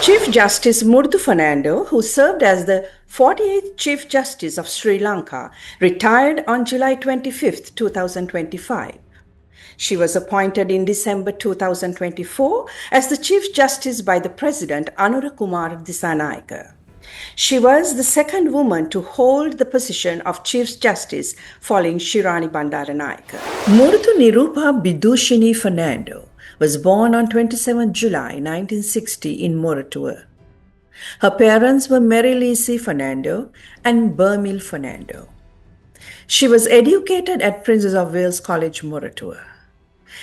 Chief Justice Murdu Fernando, who served as the 48th Chief Justice of Sri Lanka, retired on July 25, 2025. She was appointed in December 2024 as the Chief Justice by the President Anurakumar Dissanayake. She was the second woman to hold the position of Chief Justice following Shirani Bandaranayake. Murdu Nirupa Bidushini Fernando was born on 27 July 1960 in Moratuwa. Her parents were Mary Lisi Fernando and Bermil Fernando. She was educated at Princess of Wales College, Moratuwa,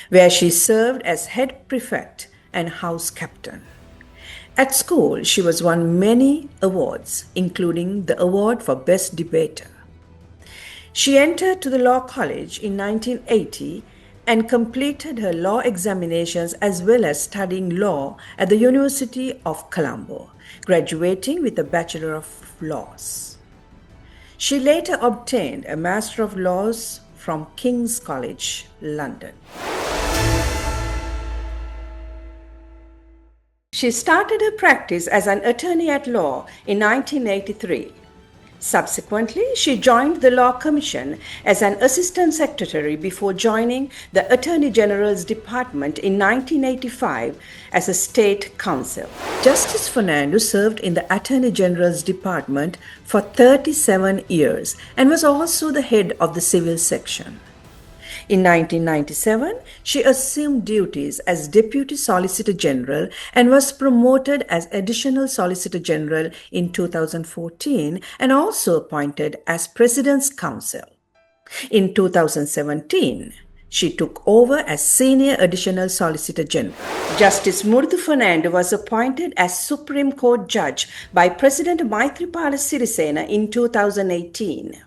where she served as head prefect and house captain. At school, she was won many awards, including the award for Best Debater. She entered to the law college in 1980 and completed her law examinations as well as studying law at the University of Colombo, graduating with a Bachelor of Laws. She later obtained a Master of Laws from King's College, London. She started her practice as an attorney at law in 1983. Subsequently, she joined the Law Commission as an assistant secretary before joining the Attorney General's Department in 1985 as a state counsel. Justice Fernando served in the Attorney General's Department for 37 years and was also the head of the civil section. In 1997, she assumed duties as Deputy Solicitor General and was promoted as Additional Solicitor General in 2014 and also appointed as President's Counsel. In 2017, she took over as Senior Additional Solicitor General. Justice Murdu Fernando was appointed as Supreme Court Judge by President Maithripala Sirisena in 2018.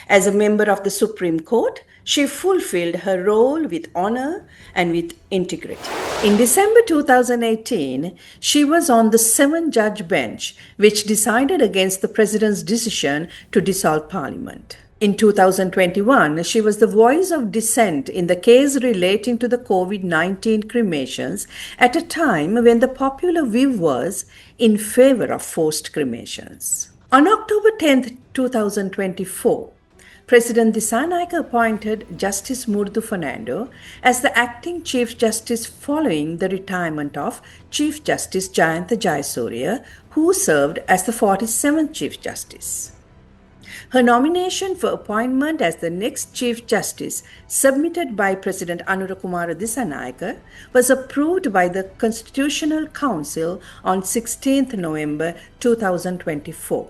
As a member of the Supreme Court, she fulfilled her role with honor and with integrity. In December 2018, she was on the 7-judge bench, which decided against the President's decision to dissolve Parliament. In 2021, she was the voice of dissent in the case relating to the COVID-19 cremations at a time when the popular view was in favor of forced cremations. On October 10, 2024, President Dissanayake appointed Justice Murdu Fernando as the acting Chief Justice following the retirement of Chief Justice Jayantha Jayasuriya, who served as the 47th Chief Justice. Her nomination for appointment as the next Chief Justice, submitted by President Anurakumar Dissanayake, was approved by the Constitutional Council on 16 November 2024.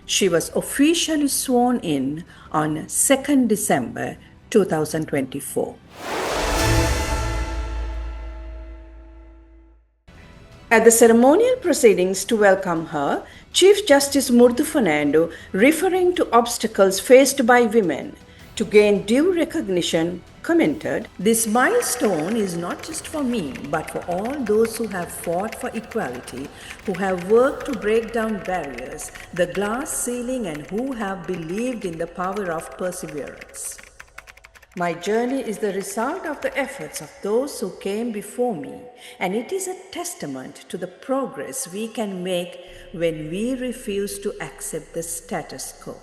She was officially sworn in on 2 December 2024. At the ceremonial proceedings to welcome her, Chief Justice Murdu Fernando, referring to obstacles faced by women to gain due recognition, commented, "This milestone is not just for me, but for all those who have fought for equality, who have worked to break down barriers, the glass ceiling, and who have believed in the power of perseverance. My journey is the result of the efforts of those who came before me, and it is a testament to the progress we can make when we refuse to accept the status quo."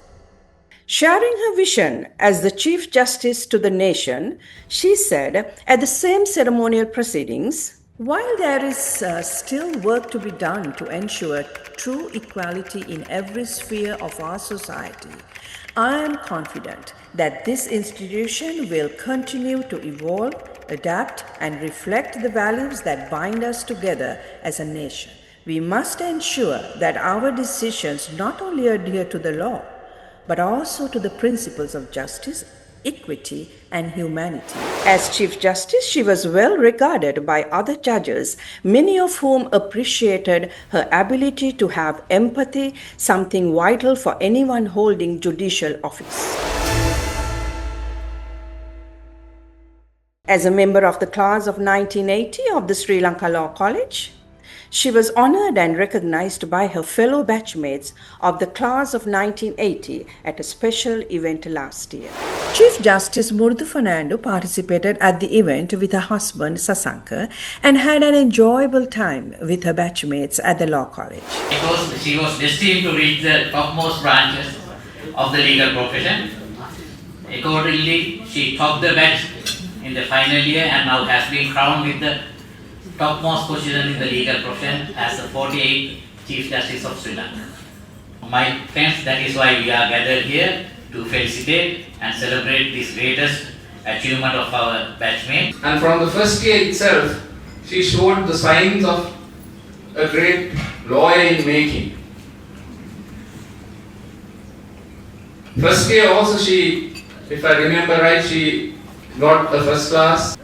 Sharing her vision as the Chief Justice to the nation, she said at the same ceremonial proceedings, "While there is still work to be done to ensure true equality in every sphere of our society, I am confident that this institution will continue to evolve, adapt, and reflect the values that bind us together as a nation. We must ensure that our decisions not only adhere to the law, but also to the principles of justice, equity, and humanity." As Chief Justice, she was well regarded by other judges, many of whom appreciated her ability to have empathy, something vital for anyone holding judicial office. As a member of the class of 1980 of the Sri Lanka Law College, She was honored and recognized by her fellow batchmates of the class of 1980 at a special event last year. Chief Justice Murdu Fernando participated at the event with her husband Sasanka and had an enjoyable time with her batchmates at the law college. She was destined to reach the topmost branches of the legal profession. Accordingly, she topped the batch in the final year and now has been crowned with the topmost position in the legal profession as the 48th Chief Justice of Sri Lanka. My friends, that is why we are gathered here to felicitate and celebrate this greatest achievement of our batchmate. And from the first year itself, she showed the signs of a great lawyer in making. First year also she, if I remember right, she got a first class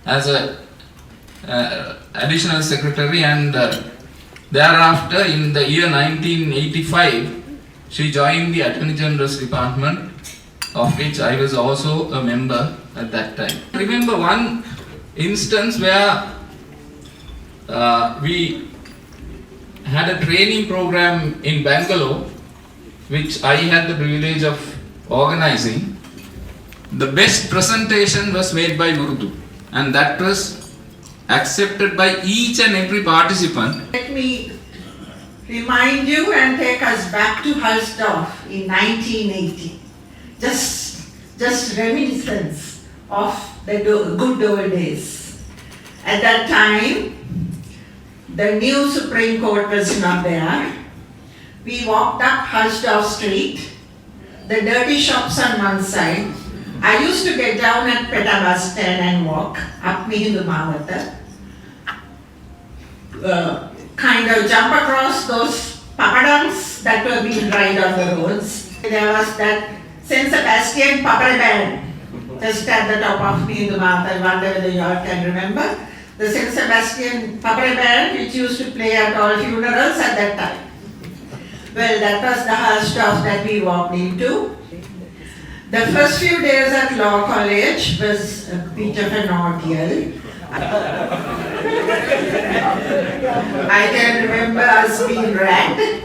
as a additional secretary, and thereafter in the year 1985 she joined the Attorney General's Department, of which I was also a member at that time. I remember one instance where we had a training program in Bangalore, which I had the privilege of organizing. The best presentation was made by Murdu, and that was accepted by each and every participant. Let me remind you and take us back to Halsdorf in 1980. Just reminiscence of the good old days. At that time, the new Supreme Court was not there. We walked up Halsdorf Street, the dirty shops on one side. I used to get down at Peta bus stand and walk up Mihindu Mawata. Kind of jump across those papadums that were being dried on the roads. There was that St. Sebastian Papare band just at the top of Mihindu Mawata. I wonder whether you all can remember. The St. Sebastian Papare band, which used to play at all funerals at that time. Well, that was the Halsdorf that we walked into. The first few days at law college was a bit of an ordeal. I can remember us being ragged.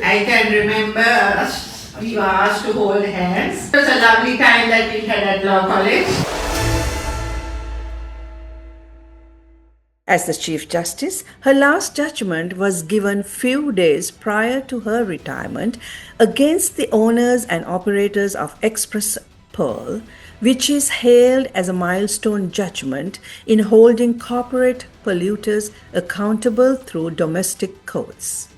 I can remember us, we were asked to hold hands. It was a lovely time that we had at law college. As the Chief Justice, her last judgment was given few days prior to her retirement against the owners and operators of Express Pearl, which is hailed as a milestone judgment in holding corporate polluters accountable through domestic courts.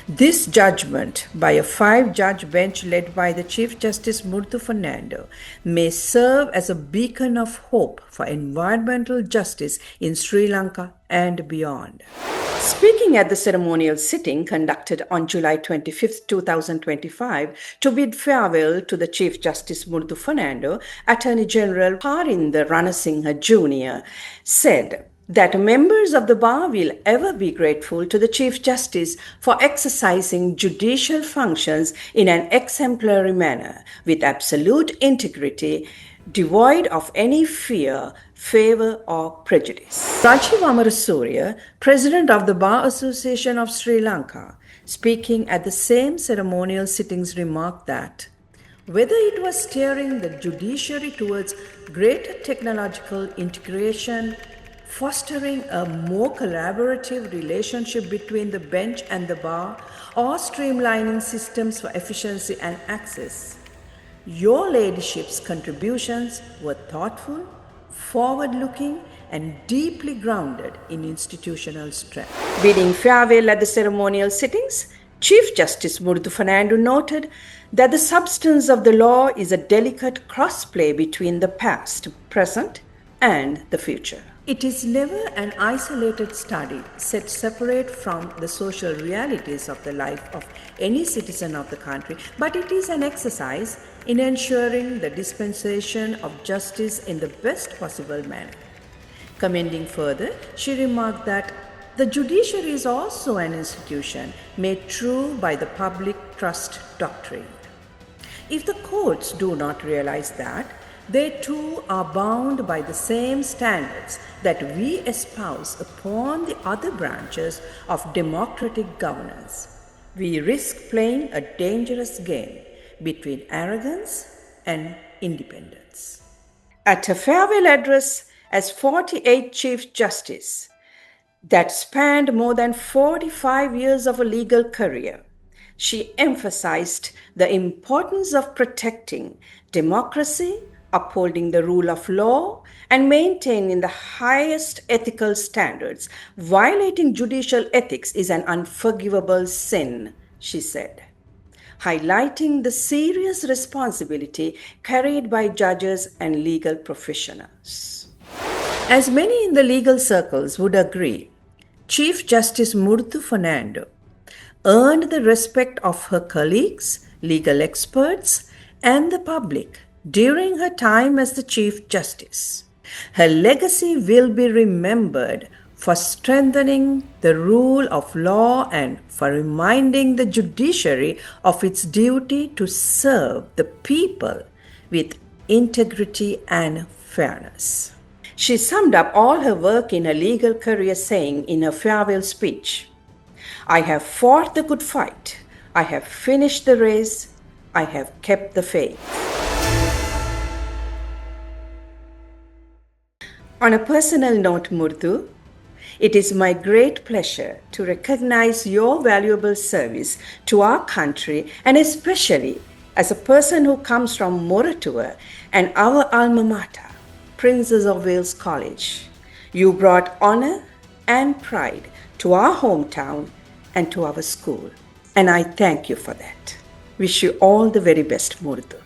This judgment by a 5-judge bench led by the Chief Justice Murdu Fernando may serve as a beacon of hope for environmental justice in Sri Lanka and beyond. Speaking at the ceremonial sitting conducted on July 25, 2025, to bid farewell to the Chief Justice Murdu Fernando, Attorney General Harinder Ranasinghe Jr. said that members of the bar will ever be grateful to the Chief Justice for exercising judicial functions in an exemplary manner, with absolute integrity, devoid of any fear, favor or prejudice. Rajiv Amarasuriya, President of the Bar Association of Sri Lanka, speaking at the same ceremonial sittings, remarked that whether it was steering the judiciary towards greater technological integration, fostering a more collaborative relationship between the bench and the bar, or streamlining systems for efficiency and access, your ladyship's contributions were thoughtful, forward-looking and deeply grounded in institutional strength. Bidding farewell at the ceremonial sittings, Chief Justice Murdu Fernando noted that the substance of the law is a delicate crossplay between the past, present and the future. It is never an isolated study set separate from the social realities of the life of any citizen of the country, but it is an exercise in ensuring the dispensation of justice in the best possible manner. Commending further, she remarked that the judiciary is also an institution made true by the public trust doctrine. If the courts do not realize that, They too are bound by the same standards that we espouse upon the other branches of democratic governance. We risk playing a dangerous game between arrogance and independence. At her farewell address as 48th Chief Justice, that spanned more than 45 years of a legal career, she emphasized the importance of protecting democracy, upholding the rule of law, and maintaining the highest ethical standards. Violating judicial ethics is an unforgivable sin, she said, highlighting the serious responsibility carried by judges and legal professionals. As many in the legal circles would agree, Chief Justice Murdu Fernando earned the respect of her colleagues, legal experts, and the public during her time as the Chief Justice. Her legacy will be remembered for strengthening the rule of law and for reminding the judiciary of its duty to serve the people with integrity and fairness. She summed up all her work in her legal career saying in her farewell speech, "I have fought the good fight. I have finished the race. I have kept the faith." On a personal note, Murdu, it is my great pleasure to recognize your valuable service to our country, and especially as a person who comes from Moratuwa and our alma mater, Princess of Wales College. You brought honor and pride to our hometown and to our school, and I thank you for that. Wish you all the very best, Murdu.